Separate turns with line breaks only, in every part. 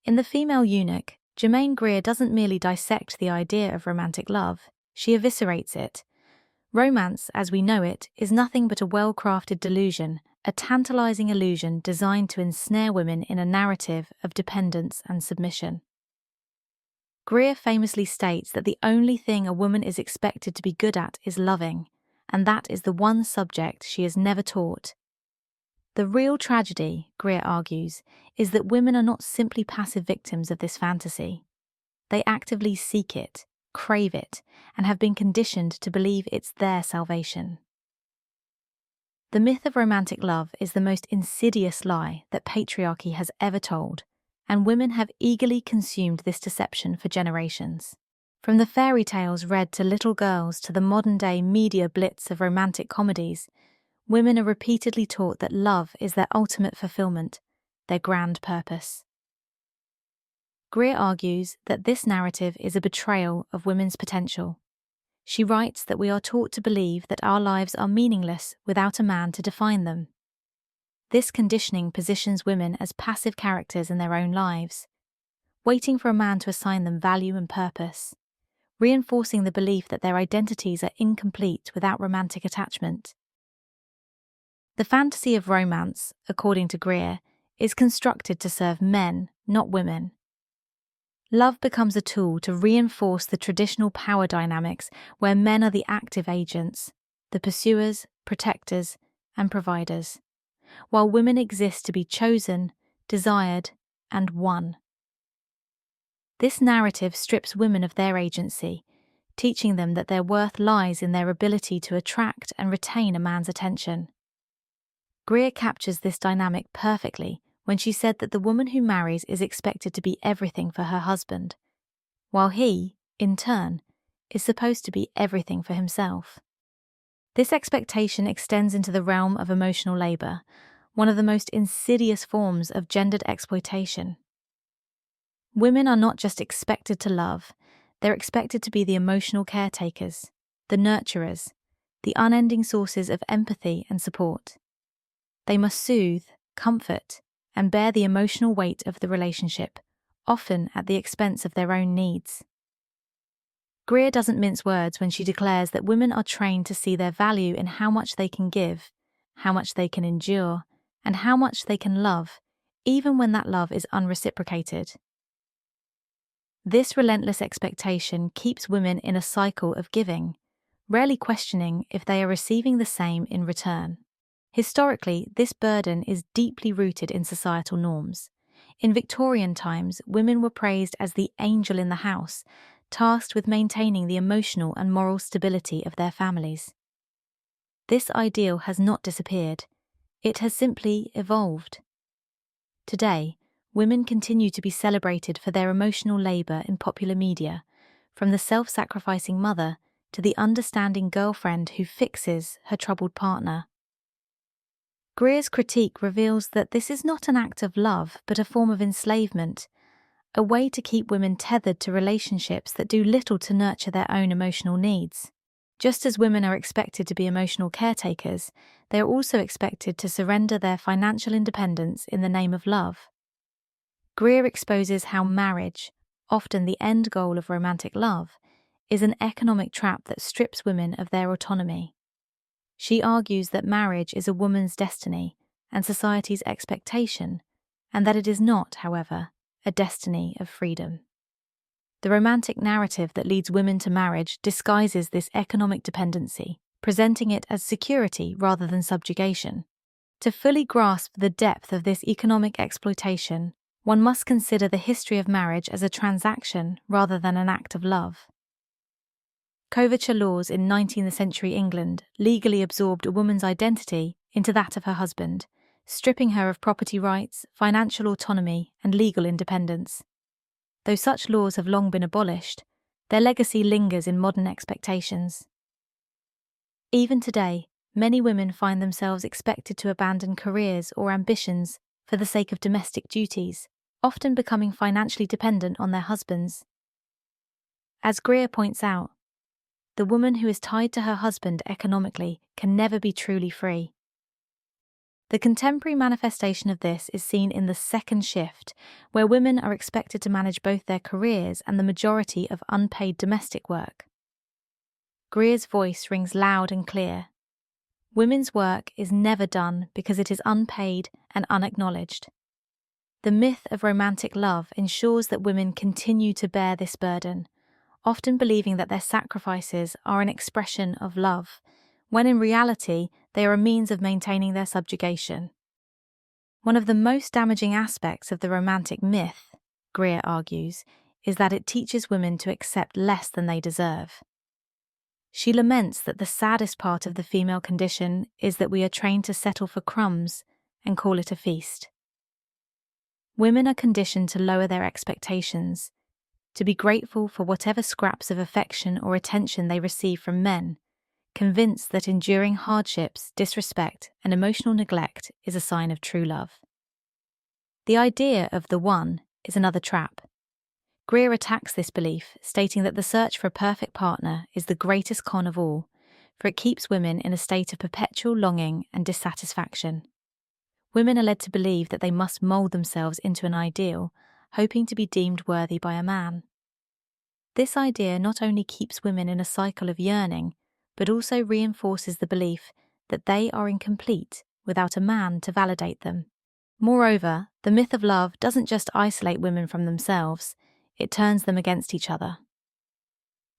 In The Female Eunuch, Germaine Greer doesn't merely dissect the idea of romantic love, she eviscerates it. Romance, as we know it, is nothing but a well-crafted delusion, a tantalizing illusion designed to ensnare women in a narrative of dependence and submission. Greer famously states that the only thing a woman is expected to be good at is loving, and that is the one subject she is never taught. The real tragedy, Greer argues, is that women are not simply passive victims of this fantasy. They actively seek it, crave it, and have been conditioned to believe it's their salvation. The myth of romantic love is the most insidious lie that patriarchy has ever told, and women have eagerly consumed this deception for generations. From the fairy tales read to little girls to the modern-day media blitz of romantic comedies, women are repeatedly taught that love is their ultimate fulfillment, their grand purpose. Greer argues that this narrative is a betrayal of women's potential. She writes that we are taught to believe that our lives are meaningless without a man to define them. This conditioning positions women as passive characters in their own lives, waiting for a man to assign them value and purpose, reinforcing the belief that their identities are incomplete without romantic attachment. The fantasy of romance, according to Greer, is constructed to serve men, not women. Love becomes a tool to reinforce the traditional power dynamics where men are the active agents, the pursuers, protectors, and providers, while women exist to be chosen, desired, and won. This narrative strips women of their agency, teaching them that their worth lies in their ability to attract and retain a man's attention. Greer captures this dynamic perfectly when she said that the woman who marries is expected to be everything for her husband, while he, in turn, is supposed to be everything for himself. This expectation extends into the realm of emotional labor, one of the most insidious forms of gendered exploitation. Women are not just expected to love, they're expected to be the emotional caretakers, the nurturers, the unending sources of empathy and support. They must soothe, comfort, and bear the emotional weight of the relationship, often at the expense of their own needs. Greer doesn't mince words when she declares that women are trained to see their value in how much they can give, how much they can endure, and how much they can love, even when that love is unreciprocated. This relentless expectation keeps women in a cycle of giving, rarely questioning if they are receiving the same in return. Historically, this burden is deeply rooted in societal norms. In Victorian times, women were praised as the angel in the house, tasked with maintaining the emotional and moral stability of their families. This ideal has not disappeared. It has simply evolved. Today, women continue to be celebrated for their emotional labor in popular media, from the self-sacrificing mother to the understanding girlfriend who fixes her troubled partner. Greer's critique reveals that this is not an act of love, but a form of enslavement, a way to keep women tethered to relationships that do little to nurture their own emotional needs. Just as women are expected to be emotional caretakers, they are also expected to surrender their financial independence in the name of love. Greer exposes how marriage, often the end goal of romantic love, is an economic trap that strips women of their autonomy. She argues that marriage is a woman's destiny and society's expectation, and that it is not, however, a destiny of freedom. The romantic narrative that leads women to marriage disguises this economic dependency, presenting it as security rather than subjugation. To fully grasp the depth of this economic exploitation, one must consider the history of marriage as a transaction rather than an act of love. Coverture laws in 19th century England legally absorbed a woman's identity into that of her husband, stripping her of property rights, financial autonomy, and legal independence. Though such laws have long been abolished, their legacy lingers in modern expectations. Even today, many women find themselves expected to abandon careers or ambitions for the sake of domestic duties, often becoming financially dependent on their husbands. As Greer points out, the woman who is tied to her husband economically can never be truly free. The contemporary manifestation of this is seen in the second shift, where women are expected to manage both their careers and the majority of unpaid domestic work. Greer's voice rings loud and clear. Women's work is never done because it is unpaid and unacknowledged. The myth of romantic love ensures that women continue to bear this burden, often believing that their sacrifices are an expression of love, when in reality they are a means of maintaining their subjugation. One of the most damaging aspects of the romantic myth, Greer argues, is that it teaches women to accept less than they deserve. She laments that the saddest part of the female condition is that we are trained to settle for crumbs and call it a feast. Women are conditioned to lower their expectations, to be grateful for whatever scraps of affection or attention they receive from men, convinced that enduring hardships, disrespect, and emotional neglect is a sign of true love. The idea of the one is another trap. Greer attacks this belief, stating that the search for a perfect partner is the greatest con of all, for it keeps women in a state of perpetual longing and dissatisfaction. Women are led to believe that they must mould themselves into an ideal, hoping to be deemed worthy by a man. This idea not only keeps women in a cycle of yearning, but also reinforces the belief that they are incomplete without a man to validate them. Moreover, the myth of love doesn't just isolate women from themselves, it turns them against each other.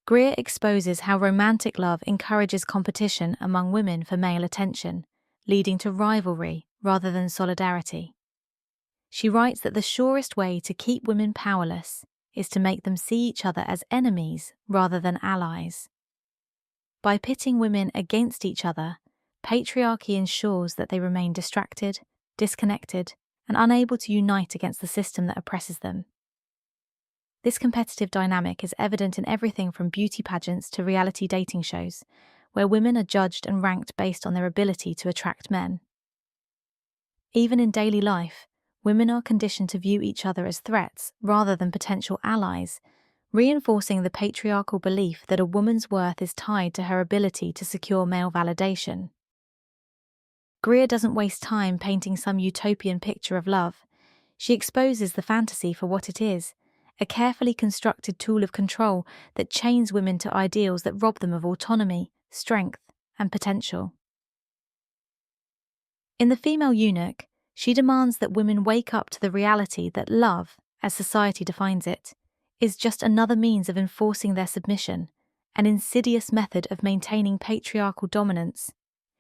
Greer exposes how romantic love encourages competition among women for male attention, leading to rivalry rather than solidarity. She writes that the surest way to keep women powerless is to make them see each other as enemies rather than allies. By pitting women against each other, patriarchy ensures that they remain distracted, disconnected, and unable to unite against the system that oppresses them. This competitive dynamic is evident in everything from beauty pageants to reality dating shows, where women are judged and ranked based on their ability to attract men. Even in daily life, women are conditioned to view each other as threats rather than potential allies, reinforcing the patriarchal belief that a woman's worth is tied to her ability to secure male validation. Greer doesn't waste time painting some utopian picture of love. She exposes the fantasy for what it is, a carefully constructed tool of control that chains women to ideals that rob them of autonomy, strength, and potential. In The Female Eunuch, she demands that women wake up to the reality that love, as society defines it, is just another means of enforcing their submission, an insidious method of maintaining patriarchal dominance.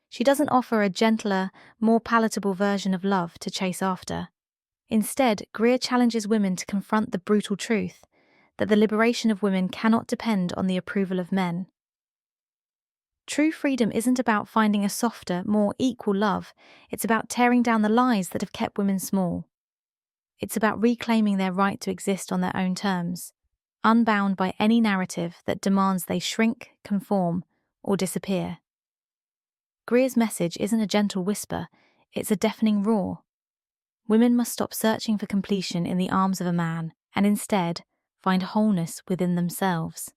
She doesn't offer a gentler, more palatable version of love to chase after. Instead, Greer challenges women to confront the brutal truth that the liberation of women cannot depend on the approval of men. True freedom isn't about finding a softer, more equal love, it's about tearing down the lies that have kept women small. It's about reclaiming their right to exist on their own terms, unbound by any narrative that demands they shrink, conform, or disappear. Greer's message isn't a gentle whisper, it's a deafening roar. Women must stop searching for completion in the arms of a man and instead find wholeness within themselves.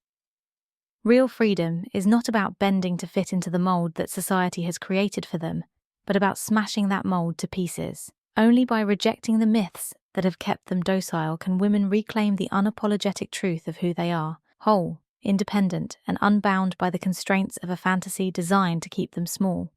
Real freedom is not about bending to fit into the mold that society has created for them, but about smashing that mold to pieces. Only by rejecting the myths that have kept them docile can women reclaim the unapologetic truth of who they are, whole, independent, and unbound by the constraints of a fantasy designed to keep them small.